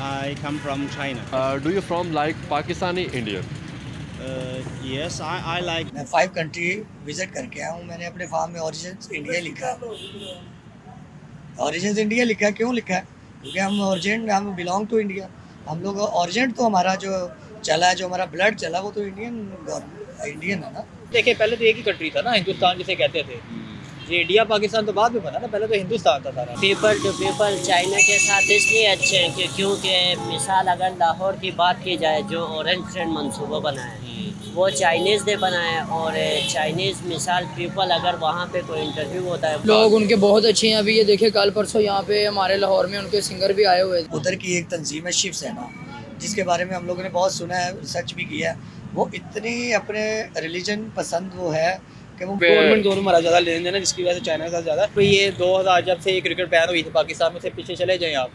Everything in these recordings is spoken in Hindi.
I come from China. Do you from like Pakistani Indian? Yes, I like. मैं 5 कंट्री विजिट करके आया हूँ। मैंने अपने फार्म में ओरिजिन्स इंडिया लिखा है। ओरिजिन्स इंडिया लिखा है, क्यों लिखा है? क्योंकि हम बिलोंग टू इंडिया। हम लोग ओरिजिन तो हमारा जो चला है, जो हमारा ब्लड चला, वो तो इंडियन है ना। देखिए, पहले तो एक ही कंट्री था ना, हिंदुस्तान जिसे कहते थे। ये इंडिया पाकिस्तान तो बाद में बना ना, पहले तो हिंदुस्तान था सारा। पीपल टू पीपल चाइना के साथ इसलिए अच्छे हैं कि क्योंकि मिसाल अगर लाहौर की बात की जाए, जो ऑरेंज ट्रेंड मंसूबा बना है वो चाइनीज़ ने बनाया है। और चाइनीज़ मिसाल पीपल अगर वहाँ पे कोई इंटरव्यू होता है, लोग उनके बहुत अच्छे हैं। अभी ये देखिए, कल परसों यहाँ पे हमारे लाहौर में उनके सिंगर भी आए हुए थे। उधर की एक तंजीम है शिवसेना, जिसके बारे में हम लोगों ने बहुत सुना है, रिसर्च भी किया है। वो इतनी अपने रिलीजन पसंद वो है कि वो गवर्नमेंट दोनों हमारा ज़्यादा लेन देन है, जिसकी वजह से चाइना के साथ ज़्यादा। तो ये 2000 जब से क्रिकेट बैन हुई थी पाकिस्तान में, से पीछे चले जाएँ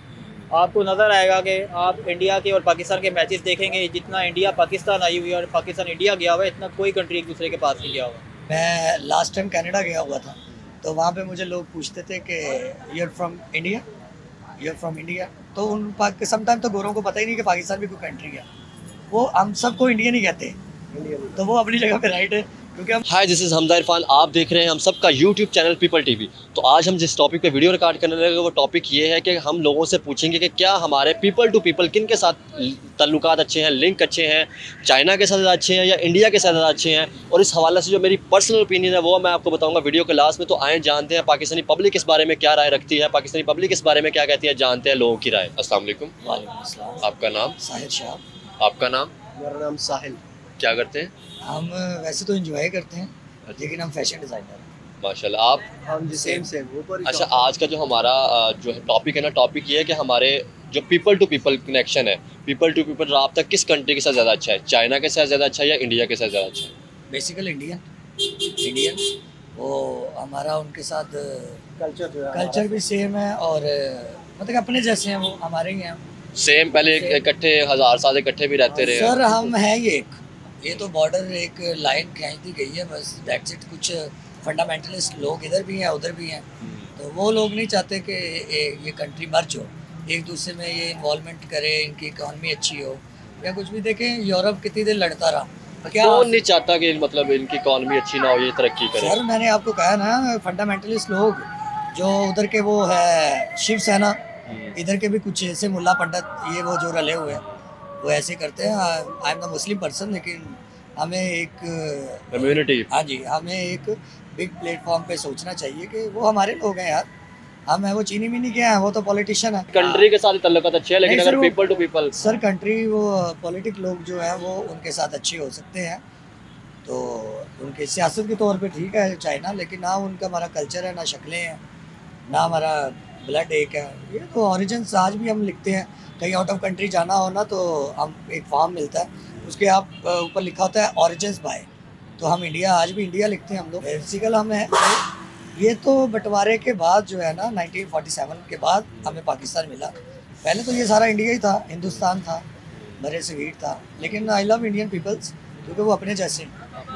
आपको नज़र आएगा कि आप इंडिया के और पाकिस्तान के मैचेस देखेंगे, जितना इंडिया पाकिस्तान आई हुई है और पाकिस्तान इंडिया गया हुआ है, इतना कोई कंट्री एक दूसरे के पास नहीं गया हुआ। मैं लास्ट टाइम कनाडा गया हुआ था, तो वहाँ पे मुझे लोग पूछते थे कि you are from India, you are from India. तो समटाइम तो गोरों को पता ही नहीं कि पाकिस्तान भी कोई कंट्री है। वो हम सबको इंडियन ही कहते हैं, तो वो अपनी जगह पे राइट है। हाय, दिस इज़ हमजा इरफान। आप देख रहे हैं हम सबका यूट्यूब चैनल पीपल टीवी। तो आज हम जिस टॉपिक पे वीडियो रिकॉर्ड करने लगे, वो टॉपिक ये है कि हम लोगों से पूछेंगे कि क्या हमारे पीपल टू पीपल किन के साथ ताल्लुकात अच्छे हैं, लिंक अच्छे हैं, चाइना के साथ ज़्यादा अच्छे हैं या इंडिया के साथ ज़्यादा अच्छे हैं। और इस हवाले से जो मेरी पर्सनल ओपिनियन है वो मैं आपको बताऊँगा वीडियो के लास्ट में। तो आए जानते हैं पाकिस्तानी पब्लिक इस बारे में क्या राय रखती है, पाकिस्तानी पब्लिक इस बारे में क्या कहती है, जानते हैं लोगों की राय। अस्सलाम वालेकुम। वालेकुम अस्सलाम। आपका नाम? साहिल शाह। आपका नाम? मेरा नाम साहिल। क्या करते हैं? हम वैसे तो एंजॉय करते हैं, लेकिन हम फैशन डिज़ाइनर हैं। माशाल्लाह। आप? हम सेम ऊपर। अच्छा, आज का जो हमारा जो टॉपिक है ना, टॉपिक ये है कि हमारे जो पीपल टू पीपल कनेक्शन है, पीपल टू पीपल रब्ता किस कंट्री के साथ ज़्यादा अच्छा है, चाइना के साथ ज़्यादा अच्छा है या इंडिया के साथ ज़्यादा अच्छा है? बेसिकल इंडियन वो हमारा उनके साथ कल्चर भी सेम है, और मतलब अपने जैसे हैं, वो हमारे ही हैं। सेम, पहले इकट्ठे 1000 साल इकट्ठे भी रहते रहे। सर हम हैं ये तो बॉर्डर एक लाइन खींच दी गई है, बस दैट्स इट। कुछ फंडामेंटलिस्ट लोग इधर भी हैं, उधर भी हैं, तो वो लोग नहीं चाहते कि ये कंट्री मर्ज हो, एक दूसरे में ये इन्वॉल्वमेंट करे, इनकी इकॉनमी अच्छी हो या कुछ भी। देखें, यूरोप कितनी देर लड़ता रहा, क्या कौन नहीं चाहता कि मतलब इनकी इकॉनमी अच्छी ना हो, ये तरक्की करे? सर मैंने आपको कहा ना, फंडामेंटलिस्ट लोग जो उधर के वो है शिवसेना, इधर के भी कुछ ऐसे मुल्ला पंडित ये वो जो रले हुए हैं, वो ऐसे करते हैं। I am the Muslim person, लेकिन हमें एक कम्युनिटी, हाँ जी, हमें एक बिग प्लेटफॉर्म पे सोचना चाहिए कि वो हमारे लोग हैं यार। हम है वो चीनी मिनी के हैं, वो तो पॉलिटिशियन है। कंट्री के साथ ताल्लुकात अच्छे हैं, लेकिन अगर people to people sir country वो पॉलिटिक लोग जो हैं वो उनके साथ अच्छे हो सकते हैं, तो उनके सियासत के तौर पे ठीक है चाइना, लेकिन ना उनका हमारा कल्चर है, ना शक्लें हैं, ना हमारा ब्लड एक है। ये तो ओरिजिन्स आज भी हम लिखते हैं, कहीं आउट ऑफ कंट्री जाना हो ना, तो हम एक फॉर्म मिलता है, उसके आप ऊपर लिखा होता है ओरिजिन्स बाय, तो हम इंडिया, आज भी इंडिया लिखते हैं हम लोग। बेसिकल हम है, ये तो बंटवारे के बाद जो है ना, 1947 के बाद हमें पाकिस्तान मिला। पहले तो ये सारा इंडिया ही था, हिंदुस्तान था, बड़े सगीर था। लेकिन आई लव इंडियन पीपल्स, क्योंकि वो अपने जैसे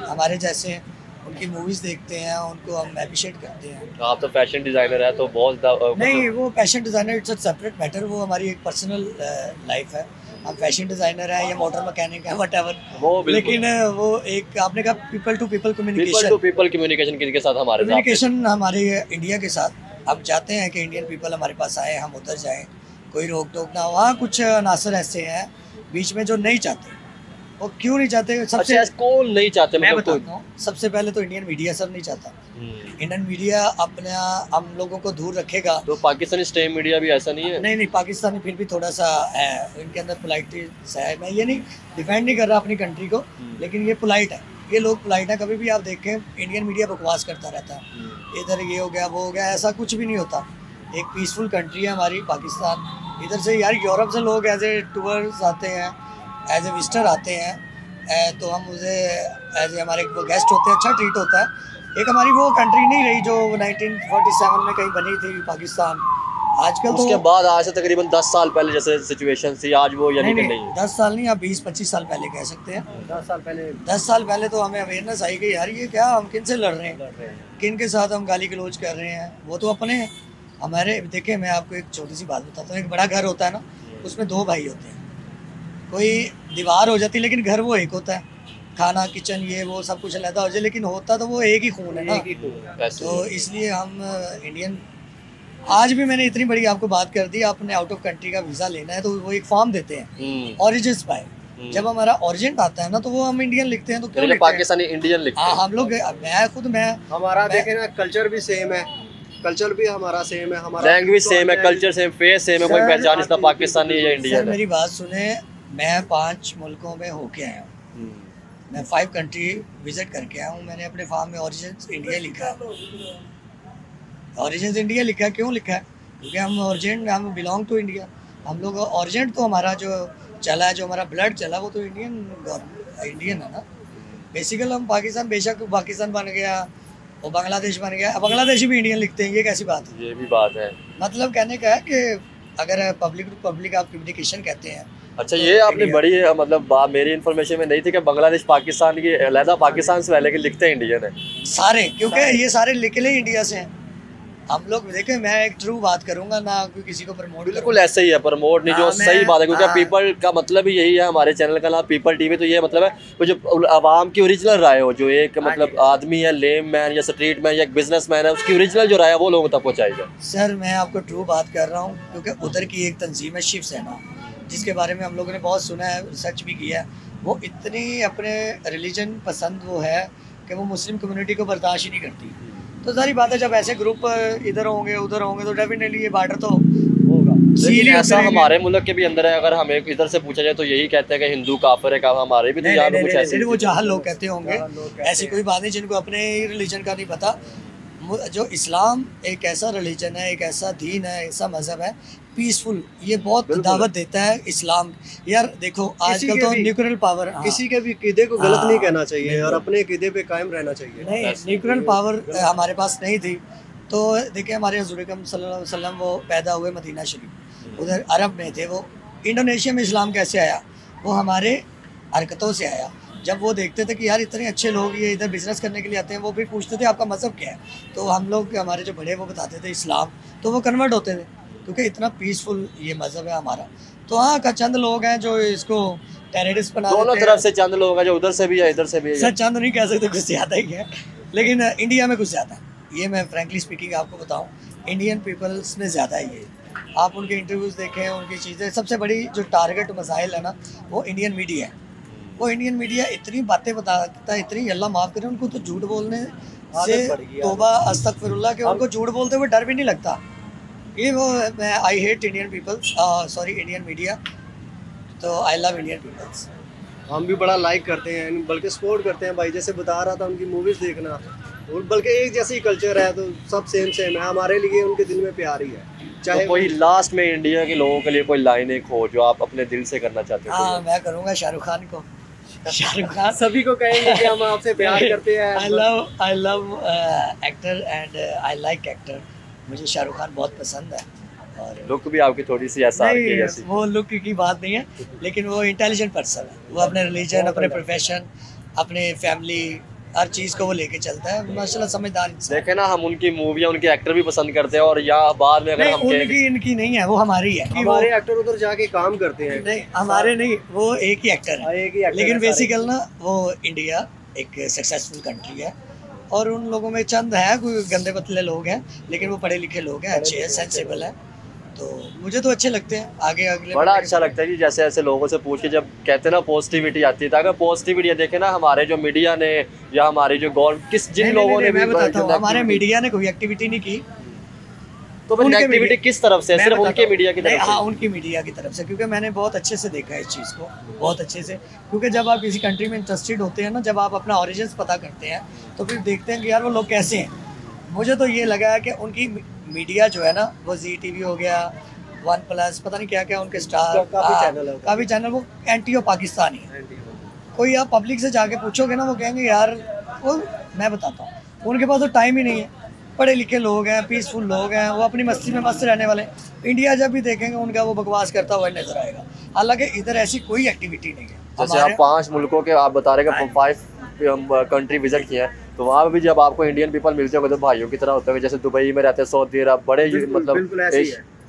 हमारे जैसे हैं, उनकी मूवीज़ देखते हैं, उनको हम अप्रिशिएट करते हैं। आप तो फैशन डिज़ाइनर है, तो बहुत नहीं, वो fashion designer it's a separate matter, वो हमारी एक पर्सनल लाइफ है। हम फैशन डिज़ाइनर हैं या मोटर मैकेनिक हैं, व्हाटएवर, लेकिन वो एक आपने कहा पीपल टू पीपल कम्युनिकेशन किनके साथ? हमारे कम्युनिकेशन हमारे इंडिया के साथ। हम चाहते हैं कि इंडियन पीपल हमारे पास आए, हम उधर जाएँ, कोई रोक टोक ना हो। हाँ, कुछ अनासर ऐसे हैं बीच में जो नहीं चाहते। वो क्यों नहीं चाहते? सबसे कौन नहीं चाहते? मैं बताता हूँ। सबसे पहले तो इंडियन मीडिया सर नहीं चाहता। इंडियन मीडिया अपना हम लोगों को दूर रखेगा। तो पाकिस्तानी स्टेट मीडिया भी ऐसा नहीं है? नहीं, पाकिस्तानी फिर भी थोड़ा सा है, इनके अंदर पोलाइटनेस है। मैं ये नहीं डिफेंड नहीं कर रहा अपनी कंट्री को, लेकिन ये पोलाइट है, ये लोग पोलाइट है। कभी भी आप देखें, इंडियन मीडिया बकवास करता रहता है, इधर ये हो गया, वो हो गया, ऐसा कुछ भी नहीं होता। एक पीसफुल कंट्री है हमारी पाकिस्तान। इधर से यार यूरोप से लोग एज ए टूर्स आते हैं, एज ए विजिटर आते हैं, तो हम उसे एज ए हमारे वो गेस्ट होते हैं, अच्छा ट्रीट होता है। एक हमारी वो कंट्री नहीं रही जो 1947 में कहीं बनी थी पाकिस्तान। आजकल तो उसके बाद आज से तकरीबन 10 साल पहले जैसे सिचुएशन थी, आज वो यानी कि नहीं 10 साल नहीं, आप 20-25 साल पहले कह सकते हैं। 10 साल पहले तो हमें अवेयरनेस आई कि यार ये क्या, हम किन से लड़ रहे हैं, किन के साथ हम गाली गलौज कर रहे हैं। वो तो अपने हैं हमारे। देखें, मैं आपको एक छोटी सी बात बताता हूँ। एक बड़ा घर होता है ना, उसमें 2 भाई होते हैं, कोई दीवार हो जाती लेकिन घर वो एक होता है, खाना किचन ये वो सब कुछ अलग हो जाए, लेकिन होता तो वो एक ही खून है ना। तो इसलिए हम इंडियन, आज भी मैंने इतनी बड़ी आपको बात कर दी, आपने आउट ऑफ कंट्री का वीज़ा लेना है तो वो एक फॉर्म देते हैं ऑरिजिन्स पाए, जब हमारा ऑरिजिन आता है ना तो वो हम इंडियन लिखते हैं। तो क्यों पाकिस्तानी इंडियन लिखते हैं? हम लोग, मैं हमारा देखें ना, कल्चर भी सेम है, कल्चर भी हमारा सेम है, हमारा लैंग्वेज सेम है, कल्चर सेम, फेस सेम है, कोई पहचान इसका पाकिस्तानी या इंडियन है। मेरी बात सुने, मैं 5 मुल्कों में होके आया हूँ, मैं 5 कंट्री विजिट करके आया हूँ। मैंने अपने फार्म में ऑरिजिन्स इंडिया लिखा है, ऑरिजिन्स इंडिया लिखा है। क्यों लिखा है? क्योंकि हम बिलोंग टू इंडिया। हम लोग ऑरिजिन तो हमारा जो चला है, जो हमारा ब्लड चला, वो तो इंडियन है ना। बेसिकल हम पाकिस्तान, बेशक पाकिस्तान बन गया और बांग्लादेश बन गया, बांग्लादेशी भी इंडियन लिखते हैं, ये कैसी बात है? ये भी बात है। मतलब कहने का है कि अगर पब्लिक टू पब्लिक आप कम्युनिकेशन कहते हैं। अच्छा, ये आपने बड़ी मतलब बात मेरी इन्फॉर्मेशन में नहीं थी कि बांग्लादेश पाकिस्तान की अलहदा, पाकिस्तान से पहले के लिखते हैं इंडियन है सारे, क्योंकि ये सारे निकले इंडिया से हैं। हम लोग देखें, मैं एक ट्रू बात करूंगा ना, कोई किसी को प्रमोट, बिल्कुल ऐसे ही है, प्रमोट नहीं, जो सही बात है, क्योंकि पीपल का मतलब ही यही है। हमारे चैनल का नाम पीपल टीवी, तो ये मतलब है वो जो आवाम की ओरिजिनल राय हो, जो एक मतलब आदमी है, लेम मैन या स्ट्रीट मैन या एक बिजनेस मैन है, उसकी ओरिजिनल जो राय है वो लोगों तक पहुँचाई जाए। सर मैं आपको ट्रू बात कर रहा हूँ, क्योंकि उधर की एक तंजीम है शिवसेना, जिसके बारे में हम लोगों ने बहुत सुना है, रिसर्च भी किया है। वो इतनी अपने रिलीजन पसंद वो है कि वो मुस्लिम कम्युनिटी को बर्दाश्त ही नहीं करती। तो सारी बात है, जब ऐसे ग्रुप इधर होंगे उधर होंगे तो डेफिनेटली ये बार्डर तो होगा। लेकिन ऐसा हमारे मुल्क के भी अंदर है। अगर हमें इधर से पूछा जाए तो यही कहते हैं कि हिंदू काफिर है, का हमारे भी तो यहाँ पे कुछ ऐसे वो जहाँ लोग कहते होंगे, ऐसी कोई बात नहीं जिनको अपने रिलीजन का नहीं पता। जो इस्लाम एक ऐसा रिलीजन है, एक ऐसा दीन है, ऐसा मज़हब है पीसफुल, ये बहुत दावत देता है इस्लाम। यार देखो आजकल तो न्यूक्लियर पावर, किसी के भी कीदे को गलत नहीं कहना चाहिए और अपने कीदे पे कायम रहना चाहिए। नहीं, न्यूक्लियर पावर हमारे पास नहीं थी। तो देखिए हमारे हुज़ूर अकरम सल्लल्लाहु अलैहि वसल्लम वो पैदा हुए मदीना शरीफ, उधर अरब में थे। वो इंडोनेशिया में इस्लाम कैसे आया? वो हमारे हरकतों से आया। जब वो देखते थे कि यार इतने अच्छे लोग ये इधर बिजनेस करने के लिए आते हैं, वो भी पूछते थे आपका मज़हब क्या है? तो हम लोग, हमारे जो बड़े, वो बताते थे इस्लाम, तो वो कन्वर्ट होते थे, क्योंकि इतना पीसफुल ये मज़हब है हमारा। तो हाँ का चंद लोग हैं जो इसको टेररिस्ट बना, दोनों तरफ से चंद लोग हैं, जो उधर से भी है इधर से भी है। सर चंद नहीं कह सकते, कुछ ज़्यादा ही है, लेकिन इंडिया में कुछ ज़्यादा है। ये मैं फ्रेंकली स्पीकिंग आपको बताऊँ, इंडियन पीपल्स में ज़्यादा है ये। आप उनके इंटरव्यूज़ देखें, उनकी चीज़ें, सबसे बड़ी जो टारगेट मसाइल है ना, वो इंडियन मीडिया है। वो इंडियन मीडिया इतनी बातें बताता है, इतनी, अल्लाह माफ़ करे, उनको तो झूठ बोलने से तौबा अस्तगफिरुल्लाह, के उनको झूठ बोलते हुए डर भी नहीं लगता। ये वो मैं I hate Indian peoples, sorry Indian media, तो आई लव इंडियन पीपल्स। हम भी बड़ा लाइक करते हैं, बल्कि सपोर्ट करते हैं भाई। जैसे बता रहा था उनकी मूवीज़ देखना, और बल्कि एक जैसी कल्चर है तो सब सेम सेम है, हमारे लिए उनके दिल में प्यार ही है। चाहे तो कोई लास्ट में इंडिया के लोगों के लिए कोई लाइन एक हो जो आप अपने दिल से करना चाहते हो? हाँ मैं करूँगा शाहरुख खान को। शाहरुख खान सभी को कहेंगे कि हम आपसे प्यार करते हैं। I love actor and I like actor. मुझे शाहरुख खान बहुत पसंद है, और लुक भी आपकी थोड़ी सी ऐसा है जैसी। वो लुक की बात नहीं है, लेकिन वो इंटेलिजेंट पर्सन है। वो अपने रिलीजन, अपने प्रोफेशन, अपने फैमिली, हर चीज़ को वो लेके चलता है, माशाल्लाह समझदार इंसान। देखे ना, हम उनकी मूवियाँ, उनके एक्टर भी पसंद करते हैं, और यहाँ बाद में अगर हम उनकी इनकी नहीं है, वो हमारी है। हमारे एक्टर उधर जाके काम करते हैं। नहीं हमारे नहीं, वो एक ही एक्टर है, लेकिन बेसिकल ना वो इंडिया एक सक्सेसफुल कंट्री है, और उन लोगों में चंद है कोई गंदे पतले लोग हैं, लेकिन वो पढ़े लिखे लोग हैं, अच्छे हैं, सेंसिबल हैं। तो मुझे तो अच्छे लगते हैं। आगे अगले बड़ा अच्छा लगता है जी, जैसे ऐसे लोगों से पूछ के जब कहते हैं ना पॉजिटिविटी आती है। तो अगर पॉजिटिविटी देखे ना, हमारे जो मीडिया ने या हमारे जो जिन लोगों ने, मैं बताता हूँ, हमारे मीडिया ने कोई एक्टिविटी नहीं की। तो फिर नेगेटिविटी किस तरफ से? सिर्फ उनके मीडिया की तरफ से? हाँ उनकी मीडिया की तरफ से, क्योंकि मैंने बहुत अच्छे से देखा है इस चीज़ को, बहुत अच्छे से। क्योंकि जब आप किसी कंट्री में इंटरेस्टेड होते हैं ना, जब आप अपना ओरिजिन्स पता करते हैं, तो फिर देखते हैं कि यार वो लोग कैसे हैं। मुझे तो ये लगा है कि उनकी मीडिया जो है ना, वो ZTV हो गया, 1+ पता नहीं क्या क्या उनके स्टार, काफ़ी चैनल वो एंटी पाकिस्तानी है। कोई आप पब्लिक से जाके पूछोगे ना, वो कहेंगे यार, वो मैं बताता हूँ, उनके पास तो टाइम ही नहीं है। पढ़े लिखे लोग हैं, पीसफुल लोग हैं, वो अपनी मस्ती में मस्त रहने वाले। इंडिया जब भी देखेंगे उनका वो बकवास करता हुआ नजर आएगा। हालांकि इधर ऐसी कोई एक्टिविटी नहीं है। जैसे आप 5 मुल्कों के आप बता रहे हैं, 5 कंट्री विजिट किए हैं, तो वहाँ भी जब आपको इंडियन पीपल मिलते होंगे तो भाइयों की तरह होते हैं। जैसे दुबई में रहते हैं, सऊदी अरब, बड़े मतलब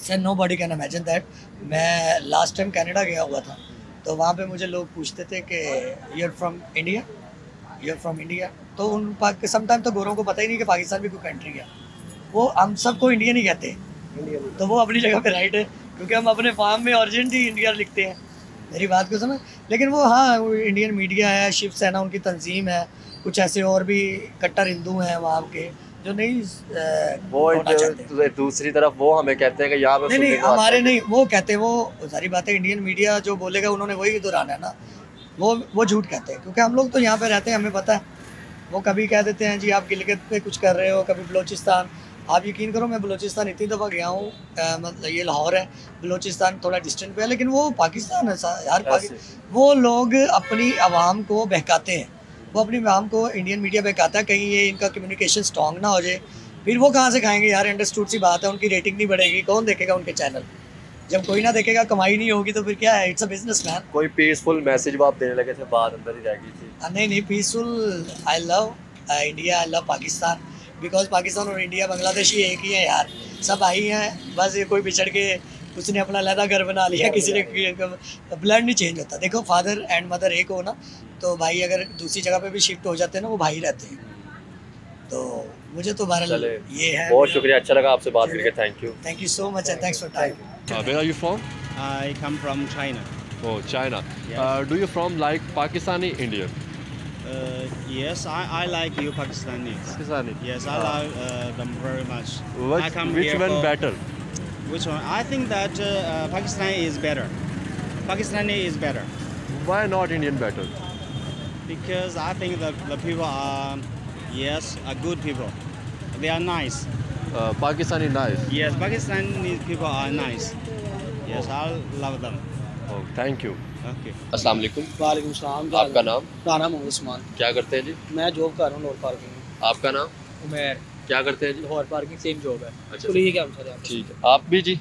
sir nobody can imagine that. मैं लास्ट टाइम कनाडा गया हुआ था, तो वहाँ पे मुझे लोग पूछते थे कि you are from India, you are from India. तो उन समटाइम तो गोरों को पता ही नहीं कि पाकिस्तान भी कोई कंट्री है। वो हम सबको इंडियन ही कहते हैं, तो वो अपनी जगह पे राइट है, क्योंकि हम अपने फार्म में ऑरिजिन ही इंडिया लिखते हैं। मेरी बात को समझ। लेकिन वो हाँ, वो इंडियन मीडिया है, शिव सेना उनकी तंजीम है, कुछ ऐसे और भी कट्टर हिंदू हैं वहाँ के जो नहीं वो दूसरी तरफ वो हमें कहते हैं कि यहाँ पे नहीं हमारे नहीं, वो कहते हैं, वो सारी बातें इंडियन मीडिया जो बोलेगा उन्होंने वही दोहराना है ना। वो झूठ कहते हैं, क्योंकि हम लोग तो यहाँ पे रहते हैं, हमें पता है। वो कभी कह देते हैं जी आप गिलगित पे कुछ कर रहे हो, कभी बलोचिस्तान। आप यकीन करो मैं बलोचिस्तान इतनी दफ़ा गया हूँ, मतलब ये लाहौर है, बलोचिस्तान थोड़ा डिस्टेंट पे है, लेकिन वो पाकिस्तान है यार। वो लोग अपनी आवाम को बहकाते हैं, वो अपनी आवाम को इंडियन मीडिया बहकाता है, कहीं ये इनका कम्युनिकेशन स्ट्रॉन्ग ना हो जाए। फिर वो कहाँ से खाएंगे यार, अंडरस्टूड सी बात है, उनकी रेटिंग नहीं बढ़ेगी, कौन देखेगा उनके चैनल। जब कोई ना देखेगा, कमाई नहीं होगी, तो फिर क्या है, इट्स अ बिजनेस मैन। कोई पीसफुल मैसेज आप देने लगे थे, बात अंदर ही रह गई थी। नहीं peaceful, I love India, I love Pakistan, because Pakistan और इंडिया बांग्लादेशी एक ही है यार, सब आई हैं। बस ये कोई बिछड़ के उसने अपना अलग घर बना लिया, किसी ने ब्लड नहीं चेंज होता। देखो फादर एंड मदर एक हो ना, तो भाई अगर दूसरी जगह पे भी शिफ्ट हो जाते हैं ना, वो भाई रहते हैं। तो मुझे तो बहरहाल ये है। बहुत शुक्रिया, अच्छा लगा आपसे बात करके, thank you so much and thanks for time. Where are you from? I come from China. Oh, China. Yes. Do you from like Pakistani Indian? Yes, I like you Pakistanis. Pakistani. Yes, I like them very much. I come Which here one for- better? Which one? I think that Pakistani is better. Pakistani is better Why not Indian better? because I think that the people are good people. They are nice. Pakistani nice. Yes, Pakistani people are nice. Yes, I love them. Oh, thank you. Okay. अस्सलाम वालेकुम। वालेकुम सलाम। आपका नाम? नाम मोहम्मद उस्मान। क्या करते हैं जी? मैं जॉब कर रहा हूँ लाहौर पार्किंग में। आपका नाम? उमैर। क्या करते हैं जी? लाहौर पार्किंग सेम जॉब है। अच्छा, तो ये क्या मतलब है? ठीक है। आप भी जी?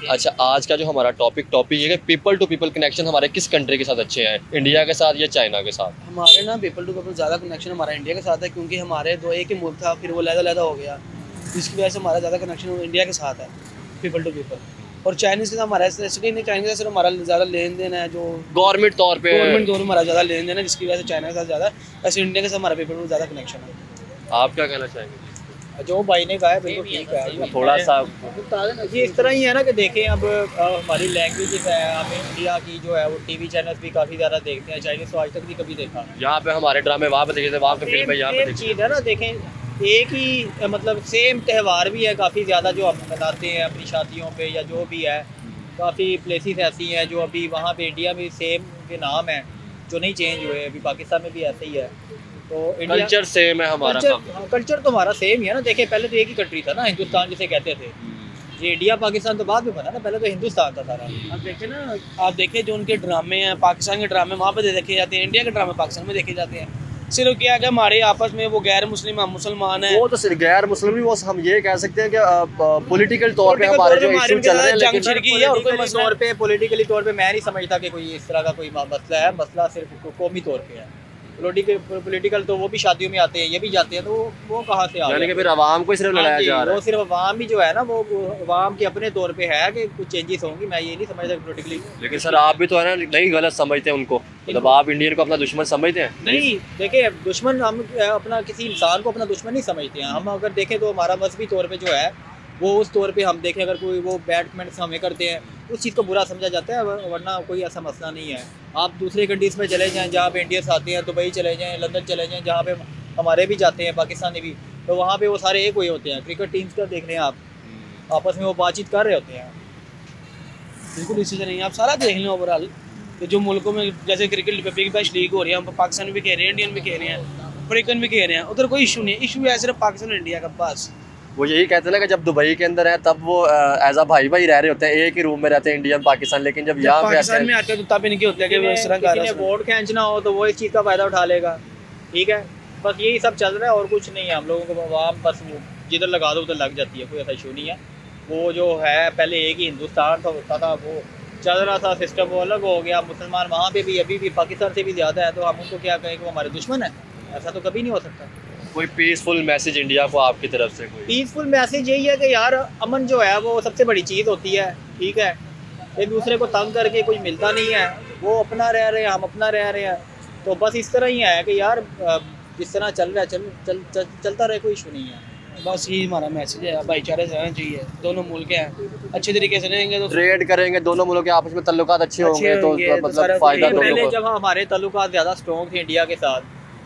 अच्छा, आज का जो हमारा टॉपिक ये है कि पीपल टू पीपल कनेक्शन हमारे किस कंट्री के साथ अच्छे हैं, इंडिया के साथ या चाइना के साथ? हमारे ना पीपल टू पीपल ज़्यादा कनेक्शन हमारा इंडिया के साथ है, क्योंकि हमारे दो एक ही मुल्क था, फिर वो लहदा हो गया, जिसकी वजह से हमारा ज़्यादा कनेक्शन इंडिया के साथ है, पीपल टू पीपल। और चाइनीज़ के साथ हमारा ऐसे नहीं, चाइनीज़ से हमारा ज़्यादा लेन देन है, जो गवर्नमेंट तौर पे हमारा ज़्यादा लेन देन है, जिसकी वजह से चाइना के साथ ज़्यादा, ऐसे इंडिया के साथ हमारा पीपल टू ज़्यादा कनेक्शन है। आप क्या कहना चाहेंगे? जो भाई ने कहा है बिल्कुल ठीक है। थोड़ा सा ये इस तरह ही है ना कि देखें अब हमारी लैंग्वेज है, हम इंडिया की जो है वो टीवी चैनल्स भी काफ़ी ज़्यादा देखते हैं, चाइनीज़ तो आज तक नहीं कभी देखा। यहाँ पे हमारे ड्रामे वहाँ पे देखे थे, वहाँ पे फिल्में यहाँ पे देखी। चीज़ है ना, देखें एक ही मतलब सेम त्यौहार भी है काफ़ी ज़्यादा जो हम मनाते हैं अपनी शादियों पे या जो भी है। काफ़ी प्लेसेस ऐसी हैं जो अभी वहाँ पे इंडिया में सेम के नाम है जो नहीं चेंज हुए, अभी पाकिस्तान में भी ऐसे ही है। तो कल्चर सेम है हमारा। कल्चर तो हमारा सेम ही है ना। देखिए पहले तो एक ही कंट्री था ना, हिंदुस्तान जिसे कहते थे। ये इंडिया पाकिस्तान तो बाद में बना ना, पहले तो हिंदुस्तान था सारा। अब देखें ना, आप देखें जो उनके ड्रामे हैं, पाकिस्तान के ड्रामे वहाँ पे देखे जाते हैं, इंडिया के ड्रामे पाकिस्तान में देखे जाते हैं। सिर्फ क्या है कि हमारे आपस में वो गैर मुस्लिम हम मुसलमान हैं। वो तो सिर्फ गैर मुस्लिम नहीं, वो हम ये कह सकते हैं कि पॉलिटिकल तौर पे हमारे जो इशू चल रहे हैं, जंग छिड़की है और कोई मसला तौर पे पॉलिटिकली तौर पे मैं नहीं समझता कि कोई इस तरह का कोई मसला है। मसला सिर्फ कौमी तौर पे है। पॉलिटिकल तो वो भी शादियों में आते हैं, ये भी जाते हैं, तो वो कहाँ से आ यानी कि फिर आवाम को सिर्फ लड़ाया जा रहा है। वो सिर्फ आवाम ही जो है ना, वो आवाम के अपने तौर पे है कि कुछ चेंजेस होंगी। मैं ये नहीं समझता पॉलिटिकली। लेकिन सर आप भी तो है ना नहीं गलत समझते हैं उनको, मतलब आप इंडियन को अपना दुश्मन समझते हैं? नहीं, देखिए दुश्मन हम अपना किसी इंसान को अपना दुश्मन नहीं समझते हैं। हम अगर देखें तो हमारा मजहबी तौर पे जो है वो उस तौर पे हम देखें, अगर कोई वो बैड कमेंट्स हमें करते हैं उस चीज़ को बुरा समझा जाता है, वरना कोई ऐसा मसला नहीं है। आप दूसरे कंट्रीज़ में चले जाएँ जहाँ पे इंडियंस आते हैं, दुबई चले जाएँ, लंदन चले जाएँ, जहाँ पे हमारे भी जाते हैं पाकिस्तानी भी, तो वहाँ पे वो सारे एक हुए होते हैं। क्रिकेट टीम्स का देख रहे हैं आप, आपस में वो बातचीत कर रहे होते हैं। बिल्कुल इसी से नहीं, आप सारा देख लें ओवरऑल कि जो मुल्कों में जैसे क्रिकेट बिग बैश लीग हो रही है, हम पाकिस्तान में भी खेल रहे हैं, इंडियन भी खेल रहे हैं, अफ्रीकन भी खेल रहे हैं, उधर कोई इशू नहीं है। इशू है सिर्फ पाकिस्तान और इंडिया का बस। वो यही कहते हैं ना कि जब दुबई के अंदर है तब वो एज अ भाई रह रहे होते हैं, एक ही रूम में रहते हैं इंडियन पाकिस्तान, लेकिन जब यहाँ पे पाकिस्तान में आते हैं तो तब इनकी होती है कि इस तरह का वोट खींचना हो तो वो इस चीज़ का फ़ायदा उठा लेगा। ठीक है, बस यही सब चल रहा है और कुछ नहीं है। हम लोगों को आवाम बस जिधर लगा दो उधर लग जाती है, कोई ऐसा इशू नहीं है। वो जो है पहले एक ही हिंदुस्तान होता था, वो चल रहा था सिस्टम, वो अलग हो गया। मुसलमान वहाँ पे भी अभी भी पाकिस्तान से भी ज़्यादा है, तो हम उनको क्या कहें कि वो हमारे दुश्मन है? ऐसा तो कभी नहीं हो सकता। कोई पीसफुल मैसेज इंडिया को आपकी तरफ से? कोई पीसफुल मैसेज यही है कि यार अमन जो है वो सबसे बड़ी चीज़ होती है, ठीक है। एक दूसरे को तंग करके कुछ मिलता नहीं है, वो अपना रह रहे हैं, हम अपना रह रहे हैं, तो बस इस तरह ही है कि यार जिस तरह चल रहा है चलता रहे, कोई इशू नहीं है। बस यही हमारा मैसेज है, भाईचारे से रहना चाहिए, दोनों मुल्क हैं अच्छे तरीके से रहेंगे तो ट्रेड करेंगे, दोनों मुल्कों के आपस में तल्लुकात अच्छे होंगे तो मतलब फायदा दोनों पहले को। जब हमारे तल्लुकात ज़्यादा स्ट्रॉन्ग थे इंडिया के साथ,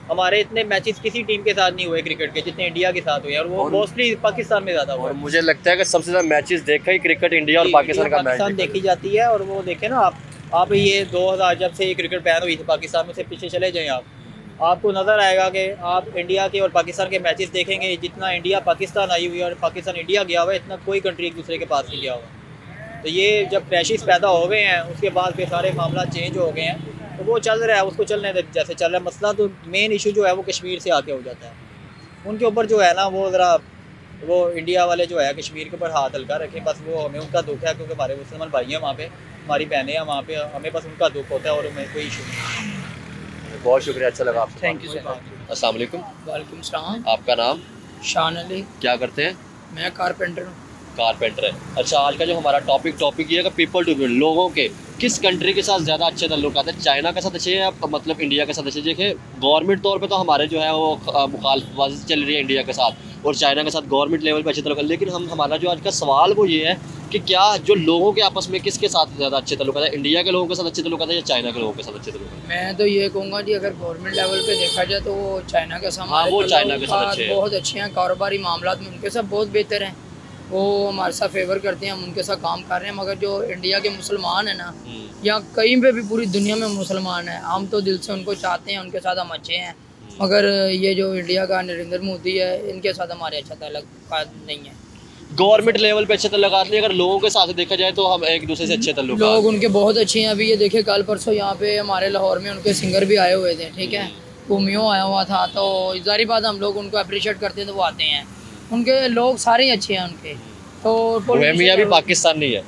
हमारे इतने मैचेस किसी टीम के साथ नहीं हुए क्रिकेट के जितने इंडिया के साथ हुए, और वो मोस्टली पाकिस्तान में ज़्यादा हुआ। और मुझे लगता है कि सबसे ज़्यादा मैचेस देखा ही क्रिकेट इंडिया और पाकिस्तान का मैच देखी जाती है। और वो देखे ना आप ये 2000 जब से क्रिकेट बैन हुई थी पाकिस्तान में, से पीछे चले जाएँ आपको नज़र आएगा कि आप इंडिया के और पाकिस्तान के मैचेस देखेंगे, जितना इंडिया पाकिस्तान आई हुई है और पाकिस्तान इंडिया गया हुआ है, इतना कोई कंट्री एक दूसरे के पास नहीं गया हुआ। तो ये जब क्रैशेस पैदा हो गए हैं उसके बाद फिर सारे मामला चेंज हो गए हैं, तो वो चल रहा है, उसको चलने दे जैसे चल रहा है। मसला तो मेन इशू जो है वो कश्मीर से आके हो जाता है, उनके ऊपर जो है ना वो ज़रा वो इंडिया वाले जो है कश्मीर के ऊपर हाथ हल्का रखें, बस वो हमें उनका दुख है क्योंकि हमारे मुसलमान भाई हैं वहाँ पे, हमारी बहनें हैं वहाँ पे, हमें बस उनका दुख होता है और हमें कोई इशू नहीं। बहुत शुक्रिया, अच्छा लगा आपसे। Thank you sir. अस्सलाम वालेकुम। वालेकुम सलाम। आपका नाम? शान अली। क्या करते हैं? मैं कारपेंटर हूँ। कारपेंटर है। अच्छा, आज का जो हमारा टॉपिक ये है कि पीपल टू पीपल, लोगों के किस कंट्री के साथ ज़्यादा अच्छे ताल्लुक आते हैं? चाइना के साथ अच्छे या मतलब इंडिया के साथ अच्छे? देखिए गवर्नमेंट तौर पे तो हमारे जो है वो मुखालफत चल रही है इंडिया के साथ और चाइना के साथ गवर्नमेंट लेवल पे अच्छे ताल्लुक, लेकिन हमारा जो आज का सवाल वो ये है कि क्या जो लोगों के आपस में किसके साथ ज़्यादा अच्छे ताल्लुक आते हैं? इंडिया के लोगों के साथ अच्छे ताल्लुक आते हैं या चाइना के लोगों के साथ अच्छे ताल्लुक आते हैं? मैं तो ये कहूँगा जी अगर गवर्नमेंट लेवल पे देखा जाए तो वो चाइना के साथ, हाँ, वो चाइना के साथ अच्छे हैं, बहुत अच्छे हैं, कारोबारी मामलात में उनके साथ बहुत बेहतर हैं, वो हमारे साथ फेवर करते हैं, हम उनके साथ काम कर रहे हैं। मगर जो इंडिया के मुसलमान हैं ना, या कहीं पे भी पूरी दुनिया में मुसलमान हैं, हम तो दिल से उनको चाहते हैं, उनके साथ हम अच्छे हैं, मगर ये जो इंडिया का नरेंद्र मोदी है इनके साथ हमारे अच्छा ताल्लुक नहीं है। गवर्नमेंट लेवल पे अच्छे ताल्लुकात नहीं, अगर लोगों के साथ देखा जाए तो हम एक दूसरे से अच्छे ताल्लुक, लोग उनके बहुत अच्छे हैं। अभी ये देखिए कल परसों यहाँ पे हमारे लाहौर में उनके सिंगर भी आए हुए थे, ठीक है, भूमियों आया हुआ था, तो जारी बात हम लोग उनको अप्रिशिएट करते हैं तो वो आते हैं, उनके लोग सारे अच्छे हैं उनके। तो मियाँ भी पाकिस्तानी है,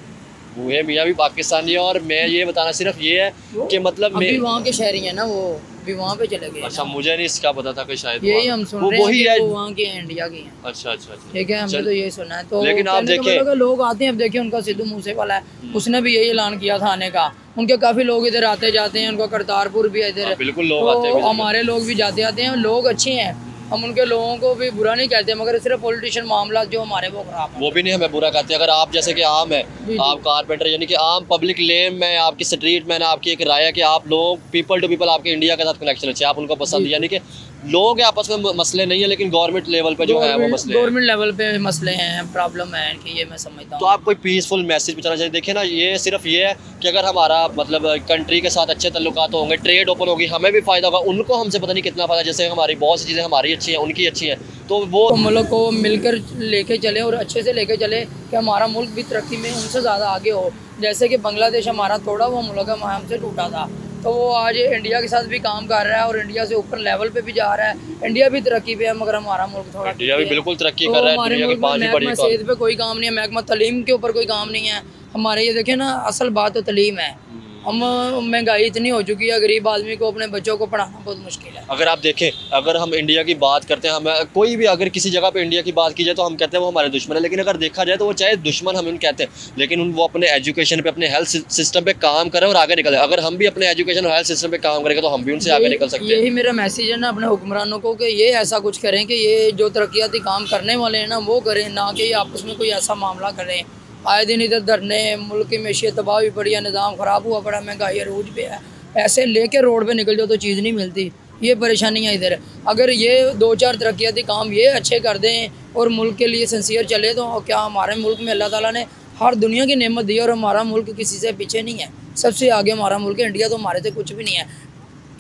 वो मियाँ भी पाकिस्तानी है, और मैं ये बताना सिर्फ ये है कि मतलब अभी वहाँ के शहरी हैं ना, वो भी वहाँ पे चले गए। अच्छा, मुझे नहीं इसका पता था कि शायद यही हम सुन रहे हैं कि वो वहाँ के हैं, इंडिया के हैं। अच्छा अच्छा, ठीक है, हमने तो यही सुना है। तो लेकिन आप देखें लोग आते हैं, अब देखिए उनका सिद्धू मूसेवाला है, उसने भी यही ऐलान किया था आने का, उनके काफी लोग इधर आते जाते हैं, उनका करतारपुर भी है इधर, बिल्कुल लोग आते हैं, हमारे लोग भी जाते आते हैं, लोग अच्छे हैं, हम उनके लोगों को भी बुरा नहीं कहते, मगर सिर्फ पॉलिटिशियन मामला जो हमारे वो खराब है, वो भी नहीं हमें बुरा कहते। अगर आप जैसे कि आम है, आप कारपेंटर यानी कि आम पब्लिक लेम में आपकी स्ट्रीट में आपकी एक राय है कि आप लोग पीपल टू पीपल आपके इंडिया के साथ कनेक्शन अच्छे, आप उनको पसंद, यानी कि लोगों के आपस में मसले नहीं है, लेकिन गवर्नमेंट लेवल पे जो है वो मसले, गवर्नमेंट लेवल पे मसले हैं, प्रॉब्लम है कि ये मैं समझता हूँ। तो आप कोई पीसफुल मैसेज पहुंचाना चाहिए। देखिए ना, ये सिर्फ ये है कि अगर हमारा मतलब कंट्री के साथ अच्छे ताल्लुकात होंगे, ट्रेड ओपन होगी, हमें भी फ़ायदा होगा, उनको हमसे पता नहीं कितना फ़ायदा। जैसे हमारी बहुत सी चीज़ें हमारी अच्छी हैं, उनकी अच्छी हैं, तो वो मुल्क को मिलकर लेके चले और अच्छे से लेके चले कि हमारा मुल्क भी तरक्की में उनसे ज़्यादा आगे हो। जैसे कि बांग्लादेश हमारा थोड़ा वो मुल्क है, हमसे टूटा था, तो वो आज इंडिया के साथ भी काम कर रहा है और इंडिया से ऊपर लेवल पे भी जा रहा है, इंडिया भी तरक्की पे है, मगर हमारा मुल्क थोड़ा, इंडिया भी बिल्कुल तरक्की कर रहा है, दुनिया की 5वीं बड़ी इकॉनमी। सेहत पे कोई काम नहीं है, महकमा तालीम के ऊपर कोई काम नहीं है हमारे। ये देखें ना, असल बात तो तालीम है, हम महंगाई इतनी हो चुकी है, गरीब आदमी को अपने बच्चों को पढ़ाना बहुत मुश्किल है। अगर आप देखें, अगर हम इंडिया की बात करते हैं, हमें कोई भी अगर किसी जगह पे इंडिया की बात की जाए तो हम कहते हैं वो हमारे दुश्मन है, लेकिन अगर देखा जाए तो वो चाहे दुश्मन हम उन कहते हैं, लेकिन वो अपने एजुकेशन पे, अपने हेल्थ सिस्टम पे काम करें और आगे निकले। अगर हम भी अपने एजुकेशन और हेल्थ सिस्टम पे काम करेंगे तो हम भी उनसे आगे निकल सकते हैं। यही मेरा मैसेज है ना अपने हुक्मरानों को कि ये ऐसा कुछ करें कि ये जो तरक्याती काम करने वाले हैं ना वो करें, ना कि आपस में कोई ऐसा मामला करें। आए दिन इधर धरने, मुल्क की मैशियत तबाह भी पड़ी है, निज़ाम ख़राब हुआ पड़ा, महंगाई अरूज पे है, ऐसे लेके रोड पे निकल जाओ तो चीज़ नहीं मिलती। ये परेशानी है इधर। अगर ये 2-4 तरक्याती काम ये अच्छे कर दें और मुल्क के लिए सिंसियर चले तो क्या हमारे मुल्क में अल्लाह ताला ने हर दुनिया की नेमत दी और हमारा मुल्क किसी से पीछे नहीं है, सबसे आगे हमारा मुल्क है। इंडिया तो हमारे से कुछ भी नहीं है।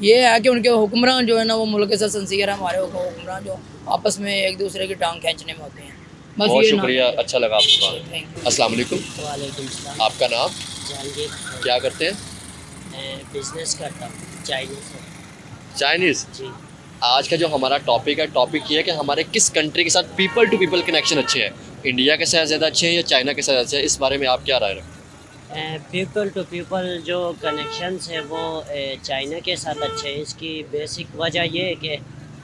ये है कि उनके हुक्मरान जो है ना वो मुल्क के साथ सिंसियर है, हमारे हुक्मरान जो आपस में एक दूसरे की टांग खींचने में होते हैं। बस बहुत ये शुक्रिया, अच्छा लगा आपसे बात। अस्सलाम वालेकुम। वालेकुम सलाम। आपका नाम? जहांगीर। क्या करते हैं? बिजनेस करता हूँ, चाइनीज़। जी। आज का जो हमारा टॉपिक है, टॉपिक ये है कि हमारे किस कंट्री के साथ पीपल टू पीपल कनेक्शन अच्छे हैं, इंडिया के साथ ज़्यादा अच्छे हैं या चाइना के साथ अच्छे हैं? इस बारे में आप क्या राय रखते हैं? पीपल टू पीपल जो कनेक्शंस है वो चाइना के साथ अच्छे हैं। इसकी बेसिक वजह ये है कि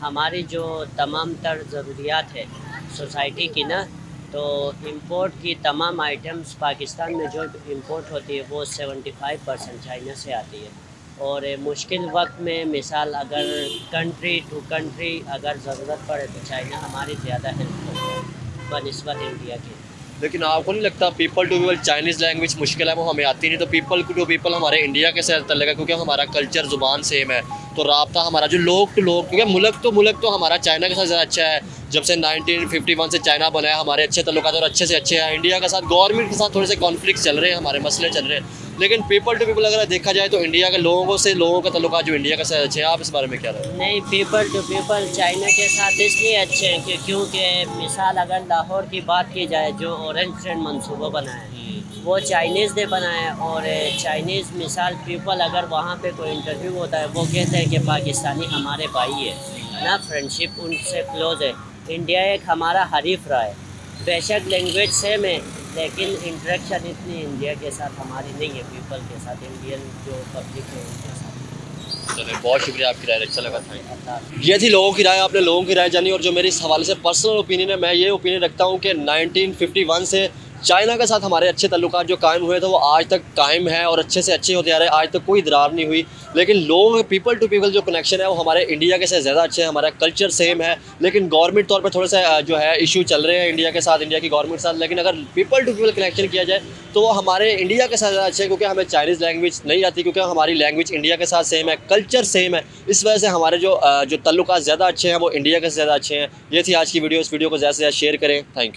हमारी जो तमाम तर ज़रूरियात है सोसाइटी की ना, तो इंपोर्ट की तमाम आइटम्स पाकिस्तान में जो इंपोर्ट होती है वो 75% चाइना से आती है। और मुश्किल वक्त में मिसाल अगर कंट्री टू कंट्री अगर ज़रूरत पड़े तो चाइना हमारी ज़्यादा हेल्प करता है बनिस्बत इंडिया की। लेकिन आपको नहीं लगता people to people Chinese language मुश्किल है, वो हमें आती नहीं, तो पीपल टू पीपल हमारे इंडिया के साथ लगेगा क्योंकि हमारा कल्चर ज़ुबान सेम है, तो राब्ता हमारा जो लोग टू लोग, क्योंकि मुल्क तो हमारा चाइना के साथ ज़्यादा अच्छा है। जब से 1951 से चाइना बना है, हमारे अच्छे तल्लुकात और अच्छे से अच्छे हैं। इंडिया के साथ गवर्नमेंट के साथ थोड़े से कॉन्फ्लिक्ट चल रहे हैं, हमारे मसले चल रहे हैं, लेकिन पीपल टू पीपल अगर देखा जाए तो इंडिया के लोगों का तल्लुकात जो इंडिया के साथ अच्छे हैं। आप इस बारे में क्या रहे हैं? नहीं, पीपल टू पीपल चाइना के साथ इसलिए अच्छे हैं कि क्योंकि मिसाल अगर लाहौर की बात की जाए, जो ऑरेंज ट्रेन मंसूबा बना है वो चाइनीज़ ने बनाया है। और चाइनीज़ मिसाल पीपल अगर वहाँ पे कोई इंटरव्यू होता है वो कहते हैं कि पाकिस्तानी हमारे भाई है ना, फ्रेंडशिप उनसे क्लोज़ है। इंडिया एक हमारा हरीफ रहा है, बेशक लैंग्वेज सेम है लेकिन इंटरेक्शन इतनी इंडिया के साथ हमारी नहीं है, पीपल के साथ, इंडियन जो पब्लिक है उनके साथ। चलिए बहुत शुक्रिया, आपकी राय अच्छा लगा था। ये थी लोगों की राय, आपने लोगों की राय जानी। और जो मेरे इस हवाले से पर्सनल ओपिनियन है, मैं ये ओपिनियन रखता हूँ कि 1951 से चाइना के साथ हमारे अच्छे तल्लुकात जो कायम हुए थे वो आज तक कायम है और अच्छे से अच्छे होते आ रहे हैं, आज तक कोई दरार नहीं हुई। लेकिन लोग पीपल टू पीपल जो कनेक्शन है वो हमारे इंडिया के साथ ज़्यादा अच्छे हैं, हमारा कल्चर सेम है, लेकिन गवर्नमेंट तौर पर थोड़ा सा जो है इशू चल रहे हैं इंडिया के साथ, इंडिया की गवर्नमेंट के साथ। लेकिन अगर पीपल टू पीपल कनेक्शन किया जाए तो वो हमारे इंडिया के साथ ज़्यादा अच्छे हैं, क्योंकि हमें चाइनीज़ लैंग्वेज नहीं आती, क्योंकि हमारी लैंग्वेज इंडिया के साथ सेम है, कल्चर सेम है। इस वजह से हमारे जो तल्लुकात ज़्यादा अच्छे हैं वो इंडिया के साथ ज़्यादा अच्छे हैं। ये थी आज की वीडियो, इस वीडियो को ज़्यादा से ज़्यादा शेयर करें। Thank you.